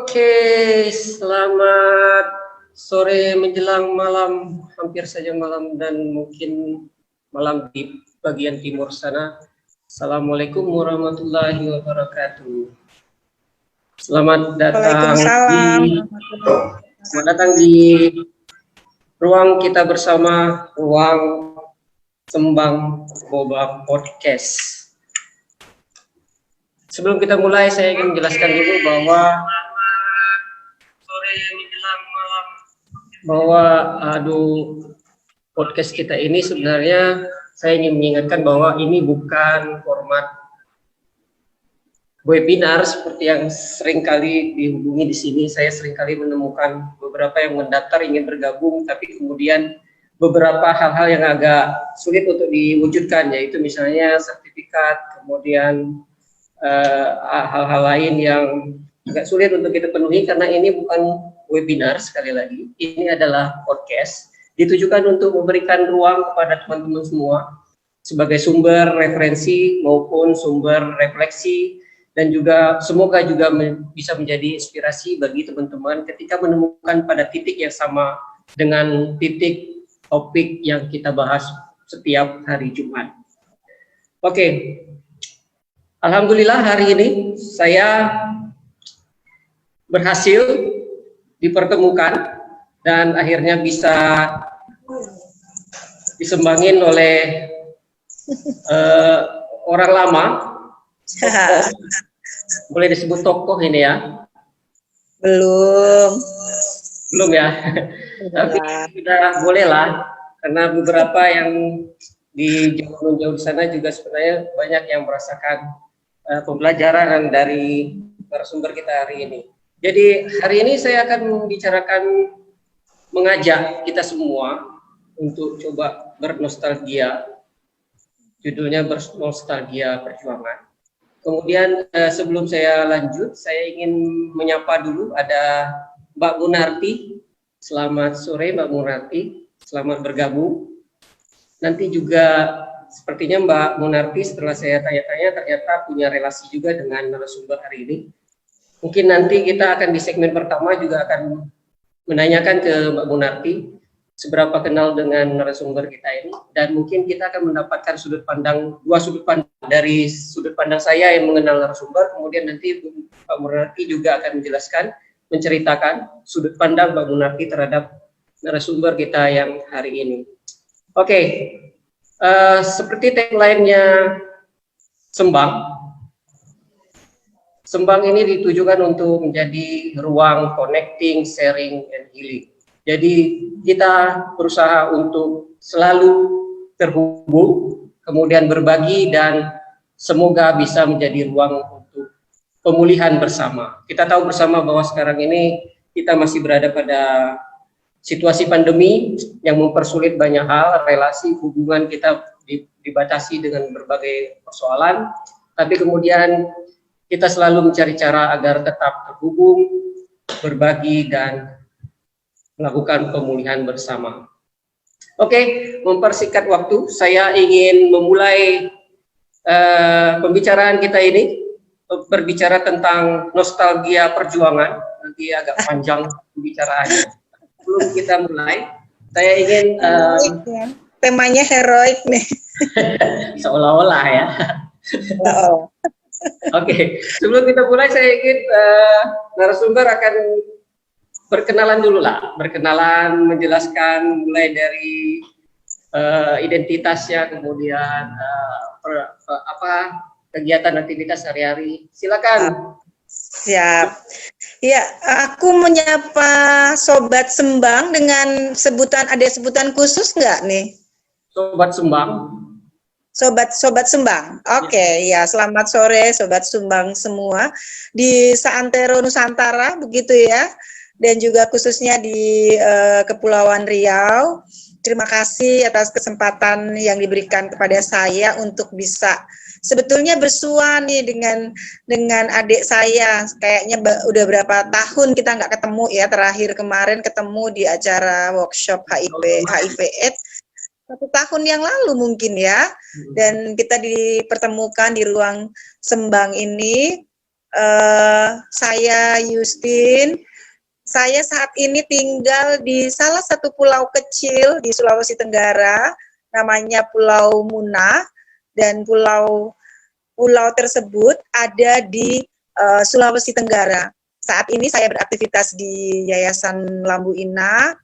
Oke, selamat sore menjelang malam, hampir saja malam dan mungkin malam di bagian timur sana. Assalamualaikum warahmatullahi wabarakatuh. Selamat datang di ruang kita bersama, ruang Sembang Boba Podcast. Sebelum kita mulai, saya ingin menjelaskan dulu bahwa podcast kita ini sebenarnya saya ingin mengingatkan bahwa ini bukan format webinar seperti yang seringkali dihubungi di sini. Saya seringkali menemukan beberapa yang mendaftar ingin bergabung, tapi kemudian beberapa hal-hal yang agak sulit untuk diwujudkan, yaitu misalnya sertifikat, kemudian hal-hal lain yang agak sulit untuk kita penuhi karena ini bukan webinar. Sekali lagi, ini adalah podcast ditujukan untuk memberikan ruang kepada teman-teman semua sebagai sumber referensi maupun sumber refleksi, dan juga semoga juga bisa menjadi inspirasi bagi teman-teman ketika menemukan pada titik yang sama dengan titik topik yang kita bahas setiap hari Jumat. Oke. Alhamdulillah hari ini saya berhasil dipertemukan dan akhirnya bisa disembangin oleh orang lama. Boleh disebut tokoh ini ya? Belum ya? Tapi sudah boleh lah, karena beberapa yang di jauh-jauh di sana juga sebenarnya banyak yang merasakan pembelajaran dari narasumber kita hari ini. Jadi hari ini saya akan membicarakan, mengajak kita semua untuk coba bernostalgia. Judulnya bernostalgia perjuangan. Kemudian sebelum saya lanjut, saya ingin menyapa dulu ada Mbak Munarti. Selamat sore Mbak Munarti, selamat bergabung. Nanti juga sepertinya Mbak Munarti setelah saya tanya-tanya ternyata punya relasi juga dengan narasumber hari ini. Mungkin nanti kita akan di segmen pertama juga akan menanyakan ke Mbak Munarti seberapa kenal dengan narasumber kita ini, dan mungkin kita akan mendapatkan dua sudut pandang, dari sudut pandang saya yang mengenal narasumber, kemudian nanti Mbak Munarti juga akan menjelaskan, menceritakan sudut pandang Mbak Munarti terhadap narasumber kita yang hari ini. Oke. Seperti tagline-nya Sembang ini ditujukan untuk menjadi ruang connecting, sharing, and healing. Jadi kita berusaha untuk selalu terhubung, kemudian berbagi, dan semoga bisa menjadi ruang untuk pemulihan bersama. Kita tahu bersama bahwa sekarang ini kita masih berada pada situasi pandemi yang mempersulit banyak hal, relasi, hubungan kita dibatasi dengan berbagai persoalan, tapi kemudian kita selalu mencari cara agar tetap terhubung, berbagi, dan melakukan pemulihan bersama. Oke, mempersingkat waktu, saya ingin memulai pembicaraan kita ini, berbicara tentang nostalgia perjuangan. Nanti agak panjang pembicaraannya. Sebelum kita mulai, saya ingin temanya heroik nih. Seolah-olah ya. Oke, sebelum kita mulai saya ingin narasumber akan berkenalan dulu lah, menjelaskan mulai dari identitasnya, kemudian kegiatan aktivitas sehari-hari. Silakan. Siap. Ya, aku menyapa Sobat Sembang dengan ada sebutan khusus nggak nih? Sobat Sembang. Sobat Sembang. Oke, ya selamat sore Sobat Sembang semua di Seantero Nusantara, begitu ya. Dan juga khususnya di Kepulauan Riau. Terima kasih atas kesempatan yang diberikan kepada saya untuk bisa sebetulnya bersua nih dengan adik saya. Kayaknya udah berapa tahun kita nggak ketemu ya, terakhir kemarin ketemu di acara workshop HIV/AIDS 1 tahun yang lalu mungkin ya. Dan kita dipertemukan di ruang Sembang ini Saya Yustin. Saya saat ini tinggal di salah satu pulau kecil di Sulawesi Tenggara, namanya Pulau Muna, dan pulau tersebut ada di Sulawesi Tenggara. Saat ini saya beraktivitas di Yayasan Lambu Ina,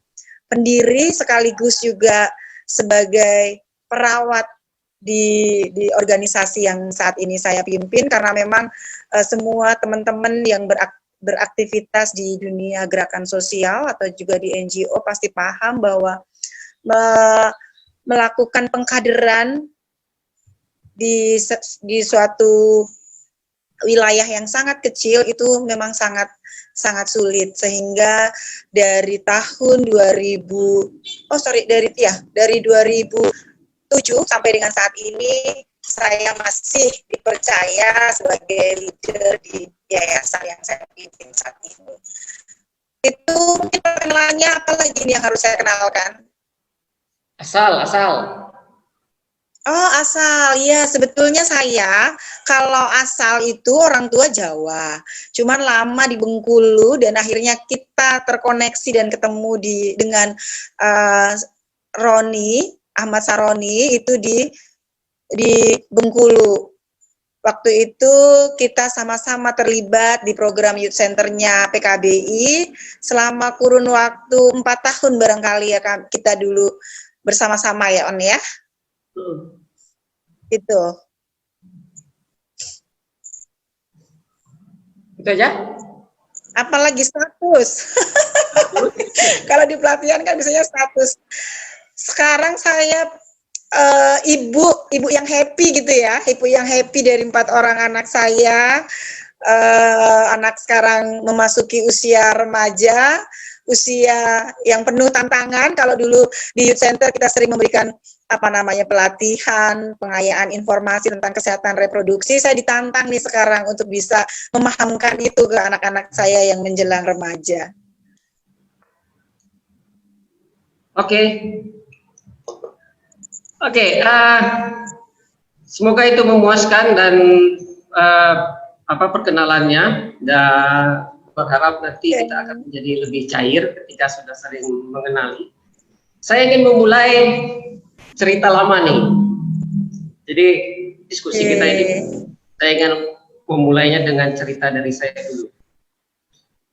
pendiri sekaligus juga sebagai perawat di organisasi yang saat ini saya pimpin, karena memang semua teman-teman yang beraktivitas di dunia gerakan sosial atau juga di NGO pasti paham bahwa melakukan pengkaderan di suatu wilayah yang sangat kecil itu memang sangat sulit, sehingga dari tahun 2007 sampai dengan saat ini saya masih dipercaya sebagai leader di yayasan yang saya pimpin saat ini. Itu mungkin perkenalannya, apa lagi nih yang harus saya kenalkan? Asal. Oh, asal. Ya, sebetulnya saya kalau asal itu orang tua Jawa. Cuman lama di Bengkulu dan akhirnya kita terkoneksi dan ketemu dengan Roni, Ahmad Saroni itu di Bengkulu. Waktu itu kita sama-sama terlibat di program Youth Center-nya PKBI selama kurun waktu 4 tahun barangkali ya, kita dulu bersama-sama ya, On ya. Itu aja. Apalagi status. Kalau di pelatihan kan biasanya status. Sekarang saya ibu yang happy gitu ya, ibu yang happy dari 4 orang anak saya. Anak sekarang memasuki usia remaja, usia yang penuh tantangan. Kalau dulu di Youth Center kita sering memberikan pelatihan, pengayaan informasi tentang kesehatan reproduksi. Saya ditantang nih sekarang untuk bisa memahamkan itu ke anak-anak saya yang menjelang remaja. Oke, semoga itu memuaskan dan perkenalannya, dan berharap nanti kita akan menjadi lebih cair ketika sudah sering mengenali. Saya ingin memulai cerita lama nih. Jadi diskusi kita ini, saya ingin memulainya dengan cerita dari saya dulu.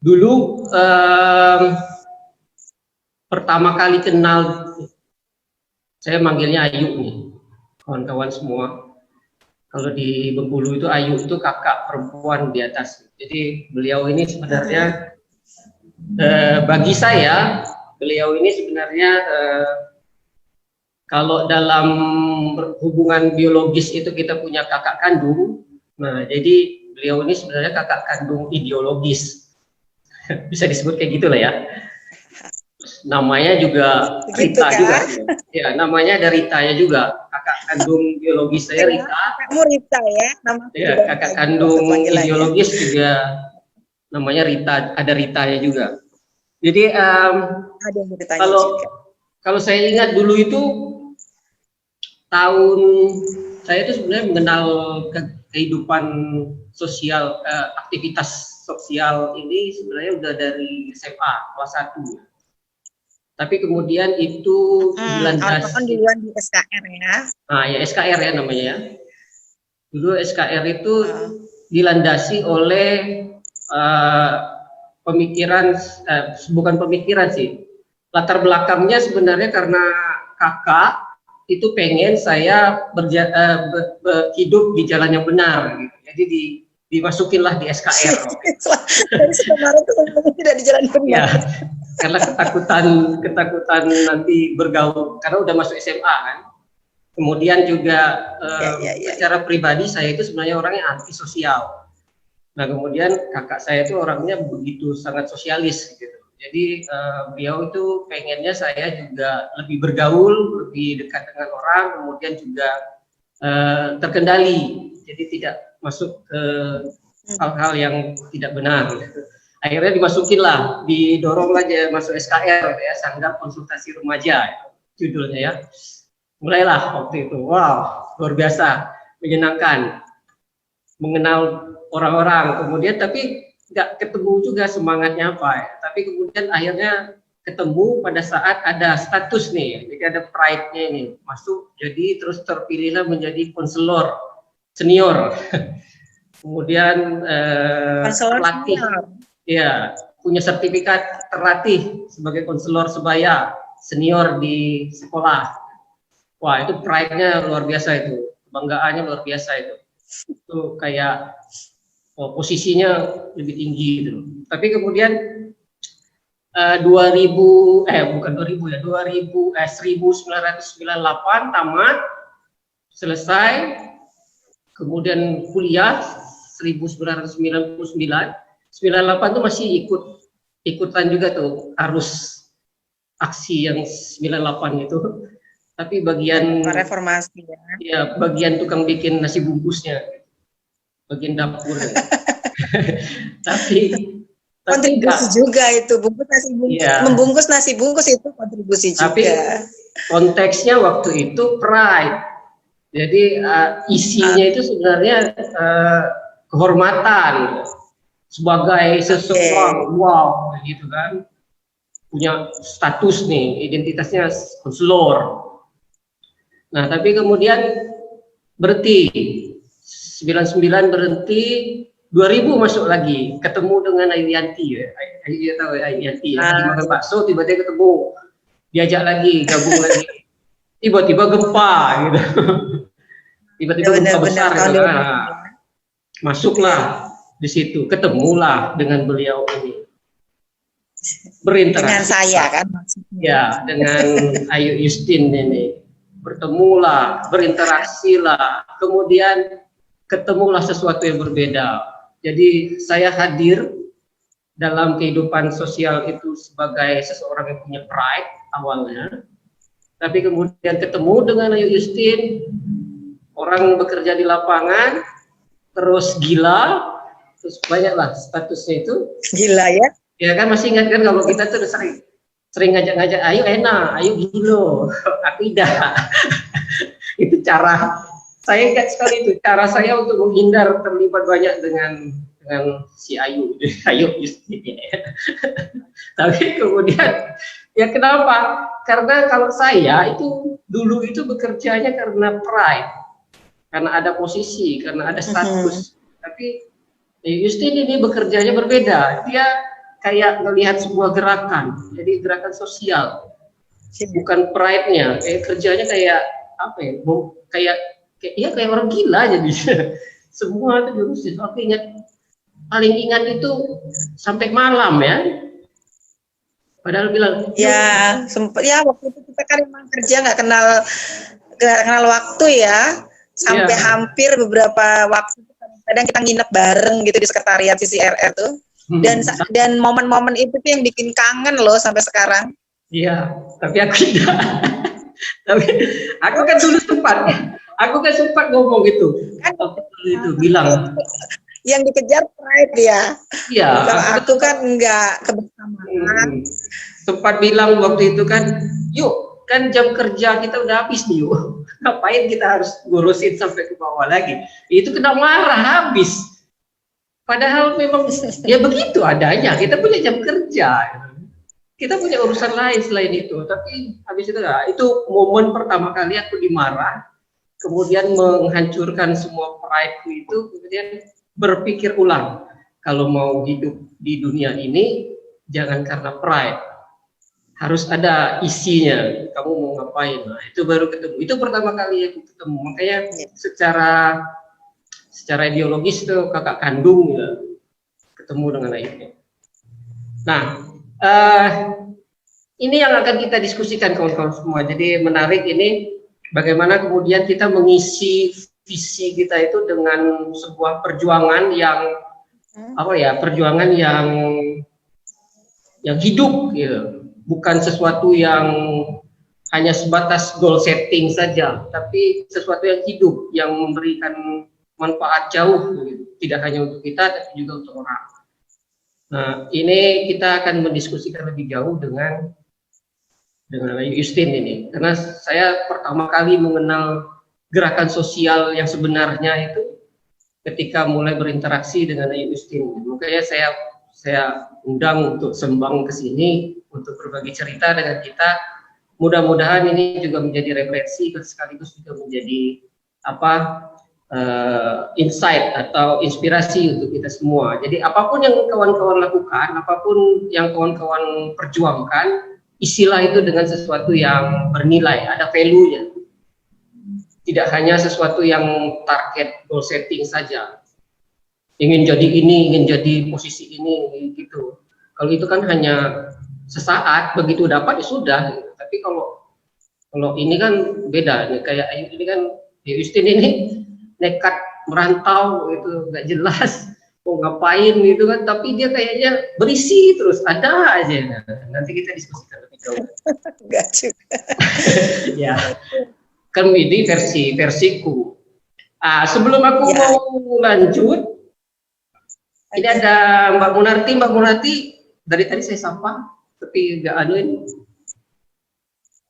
Dulu pertama kali kenal, saya manggilnya Ayu nih, kawan-kawan semua. Kalau di Bengkulu itu Ayu itu kakak perempuan di atas. Jadi beliau ini sebenarnya bagi saya, beliau ini sebenarnya kalau dalam hubungan biologis itu kita punya kakak kandung. Nah, jadi beliau ini sebenarnya kakak kandung ideologis. Bisa disebut kayak gitulah ya. Namanya juga Begitu, Rita kan? juga. Ya, namanya ada Ritanya juga. Kakak kandung biologis saya Rita. Kakakmu Rita ya? Ya, kakak kandung ideologis juga namanya Rita, ada Ritanya juga. Jadi kalau saya ingat dulu itu tahun saya itu sebenarnya mengenal kehidupan sosial, aktivitas sosial ini sebenarnya udah dari SMA kelas 1. Tapi kemudian itu dilandasi duluan di SKR ya. Nah, ya SKR ya namanya ya. Dulu SKR itu dilandasi oleh pemikiran, bukan pemikiran sih. Latar belakangnya sebenarnya karena kakak itu pengen saya hidup di jalan yang benar gitu. Jadi dimasukinlah di SKR. Kemarin tuh tidak di jalan benar. Ya, karena ketakutan nanti bergaul, karena udah masuk SMA kan. Kemudian juga secara pribadi saya itu sebenarnya orangnya antisosial. Nah, kemudian kakak saya itu orangnya begitu sangat sosialis gitu. Jadi beliau itu pengennya saya juga lebih bergaul, lebih dekat dengan orang, kemudian juga terkendali. Jadi tidak masuk ke hal-hal yang tidak benar gitu. Akhirnya dimasukinlah, didorong aja masuk SKR ya, Sanggar Konsultasi Remaja judulnya ya. Mulailah waktu itu, wow, luar biasa, menyenangkan. mengenal orang-orang, kemudian tapi nggak ketemu juga semangatnya apa ya. Tapi kemudian akhirnya ketemu pada saat ada status nih, jadi ada pride-nya ini masuk, jadi terus terpilihlah menjadi konselor senior. Kemudian terlatih, ya punya sertifikat terlatih sebagai konselor sebaya senior di sekolah. Wah itu pride-nya luar biasa itu, kebanggaannya luar biasa itu. Itu kayak posisinya lebih tinggi gitu. Tapi kemudian 1998 tamat, selesai, kemudian kuliah 1999, 98 tuh masih ikutan juga tuh arus aksi yang 98 itu, tapi bagian reformasi ya bagian tukang bikin nasi bungkusnya, bagian dapur. tapi kontribusi juga itu, bungkus nasi bungkus, ya. Membungkus nasi bungkus itu kontribusi juga. Tapi konteksnya waktu itu pride, jadi isinya itu sebenarnya kehormatan sebagai seseorang, wow, gitu kan, punya status nih, identitasnya konselor. Nah, tapi kemudian berhenti, 99 berhenti, 2000 masuk lagi, ketemu dengan Ayu Yanti ya. Ayu tahu ya, Ayu Yanti ya. Lagi makan bakso, tiba-tiba ketemu, diajak lagi, gabung lagi. Tiba-tiba gempa gitu. Tiba-tiba gempa besar gitu. Nah, masuklah di situ, ketemulah dengan beliau ini. Berinteraksi. Dengan saya kan maksudnya. Ya, dengan Ayu Justin ini. Bertemulah, berinteraksi lah. Kemudian ketemulah sesuatu yang berbeda. Jadi saya hadir dalam kehidupan sosial itu sebagai seseorang yang punya pride awalnya, tapi kemudian ketemu dengan Ayu Justin, orang bekerja di lapangan, terus gila, terus banyaklah statusnya itu. Gila ya? Ya kan, masih ingat kan kalau kita tuh sering ngajak-ngajak, ayo enak, ayo gilo, aku tidak. Itu cara saya ingat sekali itu, cara saya untuk menghindar terlibat banyak dengan si Ayu Justin. Tapi kemudian ya kenapa? Karena kalau saya itu dulu itu bekerjanya karena pride, karena ada posisi, karena ada status. Tapi Justin ini bekerjanya berbeda. Dia kayak melihat sebuah gerakan, jadi gerakan sosial, bukan pride-nya. Kayak kerjanya kayak apa ya? Kayak orang gila jadi. Semua itu diurusin. Aku paling ingat itu sampai malam ya. Padahal bilang ya sempat ya, waktu itu kita kan memang kerja nggak kenal waktu ya, sampai hampir beberapa waktu kadang kita nginep bareng gitu di sekretariat CCRR tuh. Dan momen-momen itu tuh yang bikin kangen loh sampai sekarang. Iya, tapi aku tidak. Tapi aku kan dulu sempat ngomong gitu. Kan itu bilang yang dikejar pride ya. Iya. Kalau aku kan enggak, kebersamaan. Sempat bilang waktu itu kan, yuk kan jam kerja kita udah habis nih, yuk. Ngapain kita harus ngurusin sampai ke bawah lagi? Itu kena marah habis. Padahal memang ya begitu adanya, kita punya jam kerja, kita punya urusan lain selain itu. Tapi habis itu itu momen pertama kali aku dimarah, kemudian menghancurkan semua pride itu, kemudian berpikir ulang, kalau mau hidup di dunia ini jangan karena pride, harus ada isinya, kamu mau ngapain. Nah, itu baru ketemu, itu pertama kali aku ketemu. Makanya secara ideologis itu kakak kandung ya, ketemu dengan ayahnya. Nah, ini yang akan kita diskusikan kawan-kawan semua. Jadi menarik ini, bagaimana kemudian kita mengisi visi kita itu dengan sebuah perjuangan yang perjuangan yang hidup gitu. Bukan sesuatu yang hanya sebatas goal setting saja, tapi sesuatu yang hidup, yang memberikan manfaat jauh, tidak hanya untuk kita, tapi juga untuk orang. Nah, ini kita akan mendiskusikan lebih jauh dengan Ayu Justin ini, karena saya pertama kali mengenal gerakan sosial yang sebenarnya itu ketika mulai berinteraksi dengan Ayu Justin. Makanya saya undang untuk Sembang ke sini untuk berbagi cerita dengan kita. Mudah-mudahan ini juga menjadi referensi sekaligus juga menjadi insight atau inspirasi untuk kita semua. Jadi apapun yang kawan-kawan lakukan, apapun yang kawan-kawan perjuangkan, isilah itu dengan sesuatu yang bernilai, ada value-nya. Tidak hanya sesuatu yang target goal setting saja. Ingin jadi ini, ingin jadi posisi ini, gitu. Kalau itu kan hanya sesaat, begitu dapat ya sudah. Tapi kalau ini kan beda. Nih, kayak ini kan Justin ini nekat merantau, itu nggak jelas mau ngapain gitu kan. Tapi dia kayaknya berisi terus, ada aja. Nah, nanti kita diskusikan lebih jauh. Enggak juga. Ya. Kan ini versiku. Sebelum aku mau lanjut, ini ada Mbak Munarti. Mbak Munarti dari tadi saya sapa, tapi nggak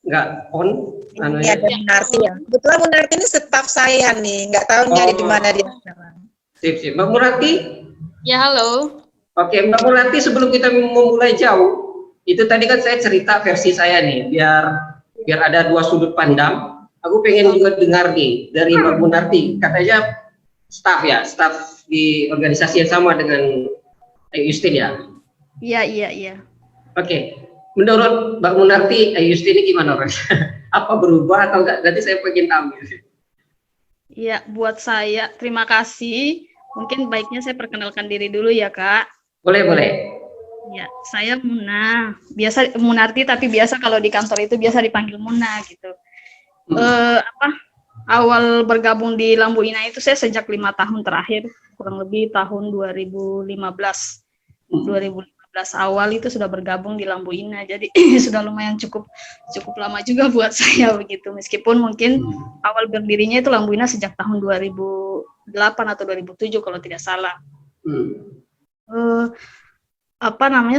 nggak on. Ini ada Munarti ya. Kebetulan Munarti ini staf saya nih, nggak tahu nyari di mana dia sekarang. Sip. Mbak Munarti. Ya, halo. Oke, Mbak Munarti, sebelum kita memulai jauh, itu tadi kan saya cerita versi saya nih, biar ada dua sudut pandang. Aku pengen juga dengar nih dari Mbak Munarti, katanya staf di organisasi yang sama dengan Justin ya? Iya. Oke, menurut Mbak Munarti, Justin ini gimana rasanya? Apa berubah atau enggak? Nanti saya pengen tahu. Iya, buat saya terima kasih. Mungkin baiknya saya perkenalkan diri dulu ya, Kak. Boleh. Ya, saya Muna. Biasa Munarti, tapi biasa kalau di kantor itu biasa dipanggil Muna gitu. Awal bergabung di Lambu Ina itu saya sejak 5 tahun terakhir, kurang lebih tahun 2015 awal itu sudah bergabung di Lambu Ina. Jadi sudah lumayan cukup lama juga buat saya begitu. Meskipun mungkin awal berdirinya itu Lambu Ina sejak tahun 2008 atau 2007 kalau tidak salah.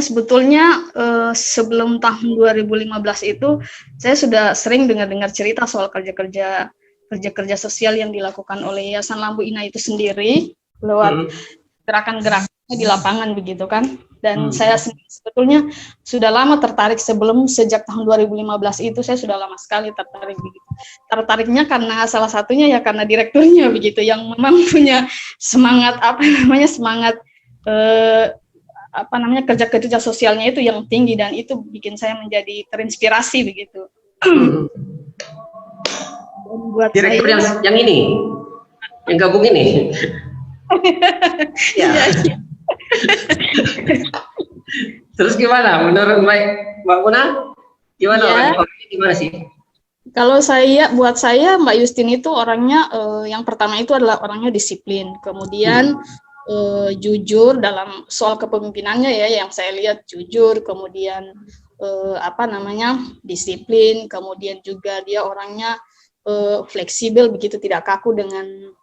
Sebetulnya sebelum tahun 2015 itu saya sudah sering dengar cerita soal kerja sosial yang dilakukan oleh Yayasan Lambu Ina itu sendiri lewat gerakan-gerakannya di lapangan begitu kan. Dan saya sebetulnya sudah lama tertarik sejak tahun 2015 itu saya sudah lama sekali tertarik begitu. Tertariknya karena salah satunya ya karena direkturnya begitu yang memang punya semangat kerja sosialnya itu yang tinggi dan itu bikin saya menjadi terinspirasi begitu. Buat direktur saya, yang ini, yang gabung ini. Ya. Terus gimana menurut Mbak Muna? Gimana sih? Kalau buat saya Mbak Justin itu orangnya yang pertama itu adalah orangnya disiplin, kemudian jujur dalam soal kepemimpinannya ya, yang saya lihat jujur, kemudian disiplin, kemudian juga dia orangnya fleksibel begitu, tidak kaku dengan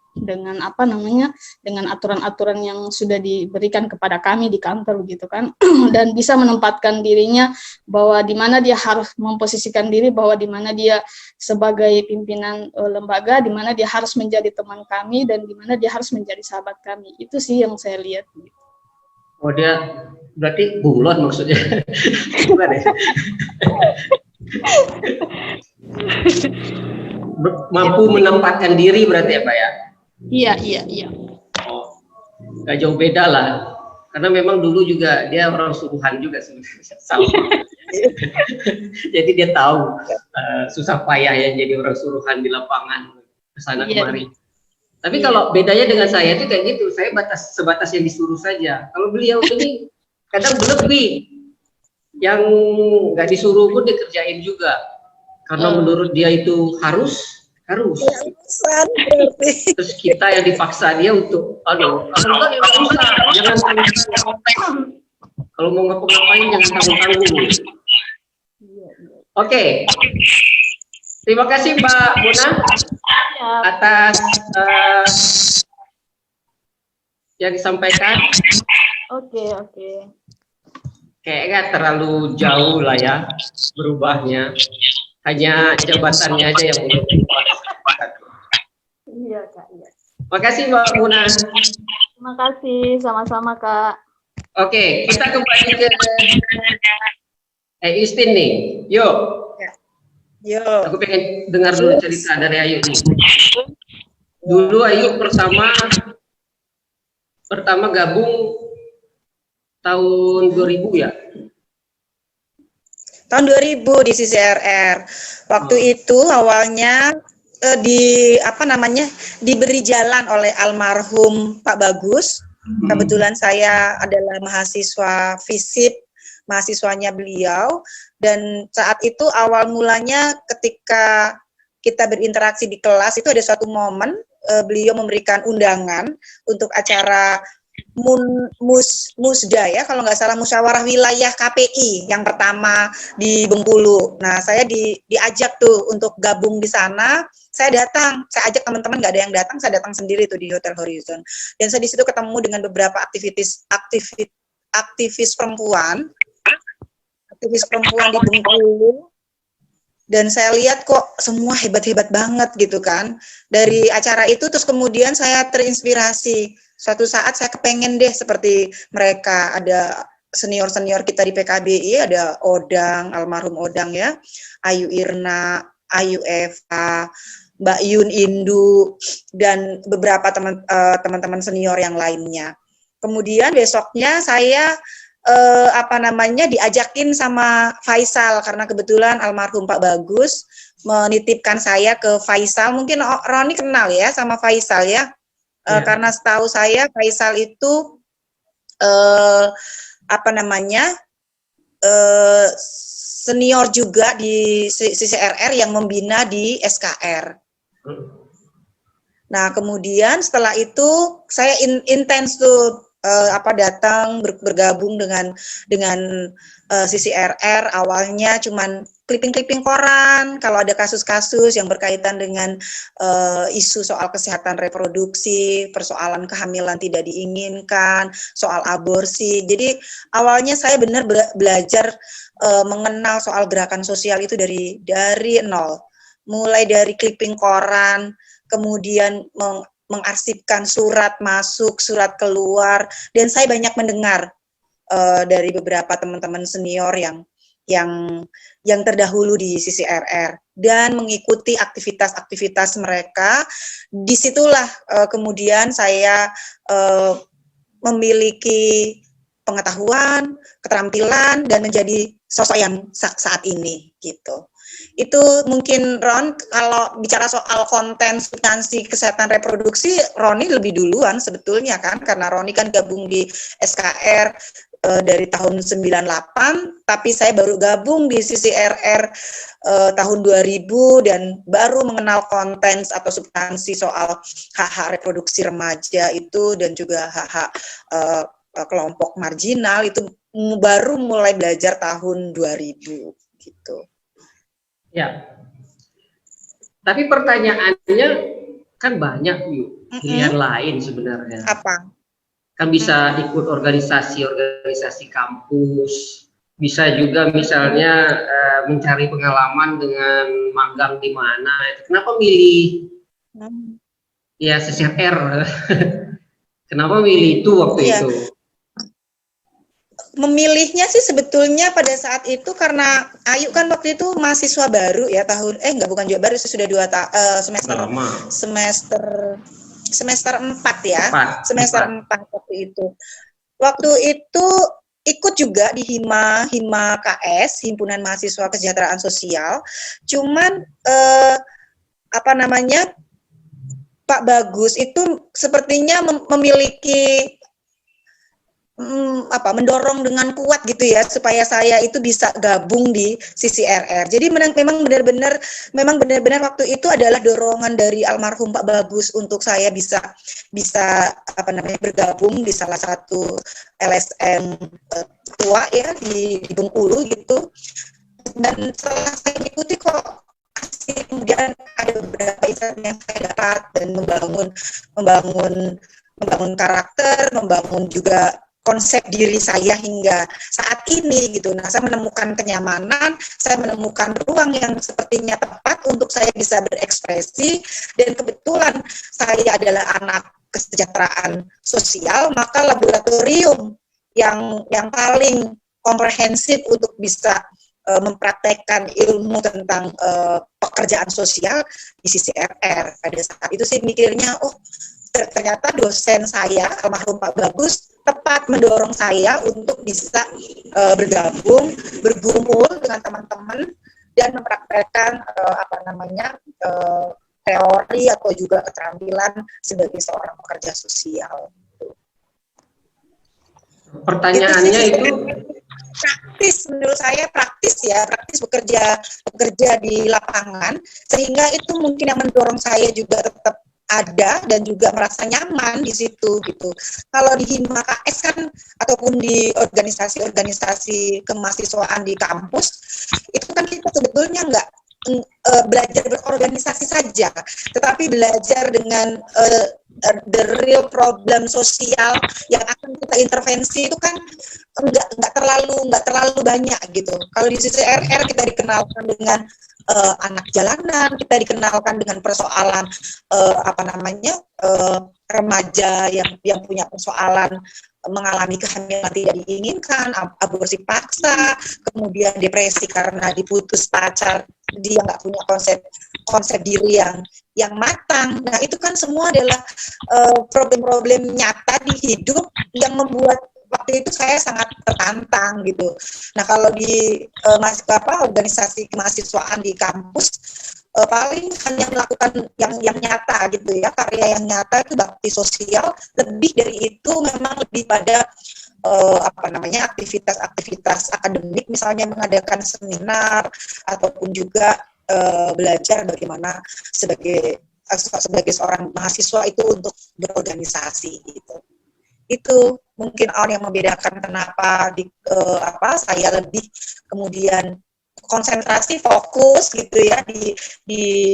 aturan-aturan yang sudah diberikan kepada kami di kantor begitu kan. Dan bisa menempatkan dirinya bahwa di mana dia harus memposisikan diri, bahwa di mana dia sebagai pimpinan lembaga, di mana dia harus menjadi teman kami dan di mana dia harus menjadi sahabat kami. Itu sih yang saya lihat. Oh, dia berarti bunglon maksudnya. Mampu menempatkan diri berarti ya Pak ya? Iya. Oh, gak jauh beda lah. Karena memang dulu juga dia orang suruhan juga sebenarnya. Jadi dia tahu susah payah ya jadi orang suruhan di lapangan kesana kemari. Tapi kalau bedanya dengan saya itu kayak gitu, saya sebatas yang disuruh saja. Kalau beliau ini kadang berlebih, yang nggak disuruh pun dikerjain juga. Karena menurut dia itu harus. Terus kita yang dipaksa dia untuk, kalau mau ngapa-ngapain jangan tanggung-tanggung. Oke. Terima kasih Mbak Muna atas yang disampaikan. Oke. Kayaknya terlalu jauh lah ya berubahnya. Hanya jabatannya aja yang belum. Iya Kak. Iya. Makasih Mbak Muna. Terima kasih, sama-sama Kak. Oke, kita kembali ke Istin nih. Yuk. Yo. Aku pengen dengar dulu cerita dari Ayu nih. Dulu Ayu pertama gabung tahun 2000 ya? Tahun 2000 di CCRR. Waktu itu awalnya diberi jalan oleh almarhum Pak Bagus. Kebetulan saya adalah mahasiswa FISIP, mahasiswanya beliau, dan saat itu awal mulanya ketika kita berinteraksi di kelas itu ada suatu momen beliau memberikan undangan untuk acara Musda ya, kalau nggak salah musyawarah wilayah KPI yang pertama di Bengkulu. Nah, saya diajak tuh untuk gabung di sana. Saya datang, saya ajak teman-teman, nggak ada yang datang, saya datang sendiri tuh di Hotel Horizon. Dan saya di situ ketemu dengan beberapa aktivis perempuan di Bengkulu. Dan saya lihat kok semua hebat-hebat banget gitu kan. Dari acara itu terus kemudian saya terinspirasi. Suatu saat saya kepengen deh seperti mereka. Ada senior-senior kita di PKBI, ada Odang, almarhum Odang ya, Ayu Irna, Ayu Eva, Mbak Yun Indu, dan beberapa teman-teman senior yang lainnya. Kemudian besoknya saya diajakin sama Faisal, karena kebetulan almarhum Pak Bagus menitipkan saya ke Faisal. Mungkin Roni kenal ya sama Faisal ya, karena setahu saya Faisal itu senior juga di CCRR yang membina di SKR. Nah, kemudian setelah itu saya intens tuh datang bergabung dengan CCRR. Awalnya cuman clipping koran kalau ada kasus-kasus yang berkaitan dengan isu soal kesehatan reproduksi, persoalan kehamilan tidak diinginkan, soal aborsi. Jadi awalnya saya benar belajar mengenal soal gerakan sosial itu dari nol. Mulai dari clipping koran, kemudian mengarsipkan surat masuk, surat keluar, dan saya banyak mendengar dari beberapa teman-teman senior yang terdahulu di CCRR dan mengikuti aktivitas-aktivitas mereka. Disitulah kemudian saya memiliki pengetahuan, keterampilan, dan menjadi sosok yang saat ini gitu. Itu mungkin Ron, kalau bicara soal konten substansi kesehatan reproduksi, Roni lebih duluan sebetulnya kan, karena Roni kan gabung di SKR dari tahun 98, tapi saya baru gabung di CCRR tahun 2000 dan baru mengenal konten atau substansi soal hak-hak reproduksi remaja itu, dan juga hak-hak kelompok marginal itu baru mulai belajar tahun 2000 gitu. Ya, tapi pertanyaannya kan banyak yuk, pilihan lain sebenarnya. Apa? Kan bisa ikut organisasi kampus, bisa juga misalnya mencari pengalaman dengan magang di mana. Kenapa milih ya CCRR? Kenapa milih itu waktu itu? Memilihnya sih sebetulnya pada saat itu karena Ayu kan waktu itu mahasiswa baru ya, bukan juga baru, sudah 2 semester 4 ya, semester 4 waktu itu. Waktu itu ikut juga di Hima KS, Himpunan Mahasiswa Kesejahteraan Sosial. Cuman Pak Bagus itu sepertinya memiliki mendorong dengan kuat gitu ya supaya saya itu bisa gabung di CCRR. Jadi memang benar-benar waktu itu adalah dorongan dari almarhum Pak Bagus untuk saya bisa bergabung di salah satu LSM tua ya di Bengkulu gitu. Dan setelah saya ikuti kok kemudian ada beberapa insight yang saya dapat dan membangun karakter, membangun juga konsep diri saya hingga saat ini gitu. Nah, saya menemukan kenyamanan, saya menemukan ruang yang sepertinya tepat untuk saya bisa berekspresi, dan kebetulan saya adalah anak kesejahteraan sosial, maka laboratorium yang paling komprehensif untuk bisa mempraktekkan ilmu tentang pekerjaan sosial di CCRR. Pada saat itu sih mikirnya, oh ternyata dosen saya, almarhum Pak Bagus, tepat mendorong saya untuk bisa bergabung, bergumul dengan teman-teman dan mempraktekkan teori atau juga keterampilan sebagai seorang pekerja sosial. Pertanyaannya itu praktis, menurut saya praktis bekerja di lapangan, sehingga itu mungkin yang mendorong saya juga tetap ada dan juga merasa nyaman di situ gitu. Kalau di Hima KS kan ataupun di organisasi-organisasi kemahasiswaan di kampus itu kan kita sebetulnya nggak belajar berorganisasi saja, tetapi belajar dengan the real problem sosial yang akan kita intervensi itu kan nggak terlalu banyak gitu. Kalau di CCRR kita dikenalkan dengan anak jalanan, kita dikenalkan dengan persoalan remaja yang punya persoalan mengalami kehamilan tidak diinginkan, aborsi paksa, kemudian depresi karena diputus pacar, dia nggak punya konsep diri yang matang. Nah, itu kan semua adalah problem-problem nyata di hidup yang membuat waktu itu saya sangat tertantang gitu. Nah, kalau di organisasi kemahasiswaan di kampus paling hanya melakukan yang nyata gitu ya, karya yang nyata itu bakti sosial. Lebih dari itu memang lebih pada aktivitas akademik, misalnya mengadakan seminar ataupun juga belajar bagaimana sebagai seorang mahasiswa itu untuk berorganisasi gitu. Itu mungkin yang membedakan kenapa saya lebih kemudian konsentrasi fokus gitu ya di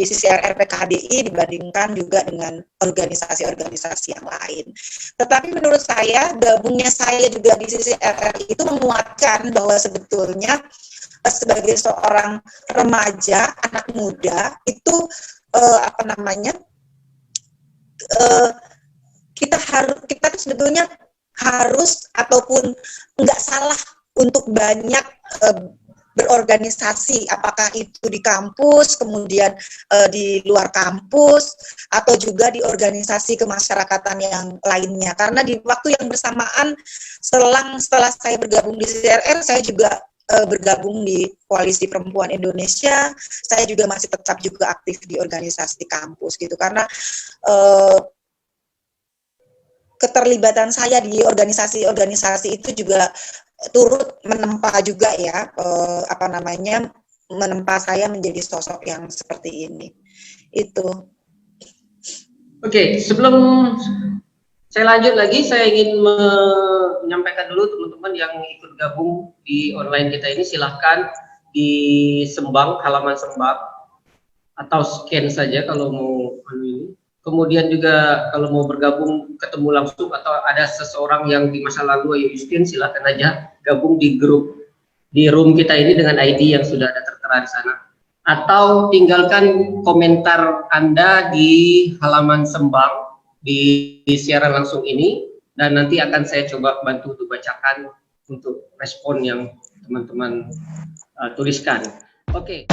CCRR PKHDI dibandingkan juga dengan organisasi-organisasi yang lain. Tetapi menurut saya gabungnya saya juga di CCRR itu menguatkan bahwa sebetulnya sebagai seorang remaja, anak muda itu kita sebetulnya harus ataupun nggak salah untuk banyak berorganisasi, apakah itu di kampus, kemudian di luar kampus, atau juga di organisasi kemasyarakatan yang lainnya. Karena di waktu yang bersamaan setelah saya bergabung di CCRR, saya juga bergabung di Koalisi Perempuan Indonesia. Saya juga masih tetap juga aktif di organisasi di kampus gitu, karena keterlibatan saya di organisasi-organisasi itu juga turut menempa juga ya menempa saya menjadi sosok yang seperti ini. Itu. Oke, sebelum saya lanjut lagi, saya ingin menyampaikan dulu teman-teman yang ikut gabung di online kita ini, silahkan di Sembang, halaman Sembang, atau scan saja kalau mau ini. Kemudian juga kalau mau bergabung ketemu langsung atau ada seseorang yang di masa lalu, ayo Justin, silahkan aja gabung di grup di room kita ini dengan ID yang sudah ada tertera di sana. Atau tinggalkan komentar Anda di halaman Sembang di siaran langsung ini, dan nanti akan saya coba bantu untuk bacakan untuk respon yang teman-teman tuliskan. Oke.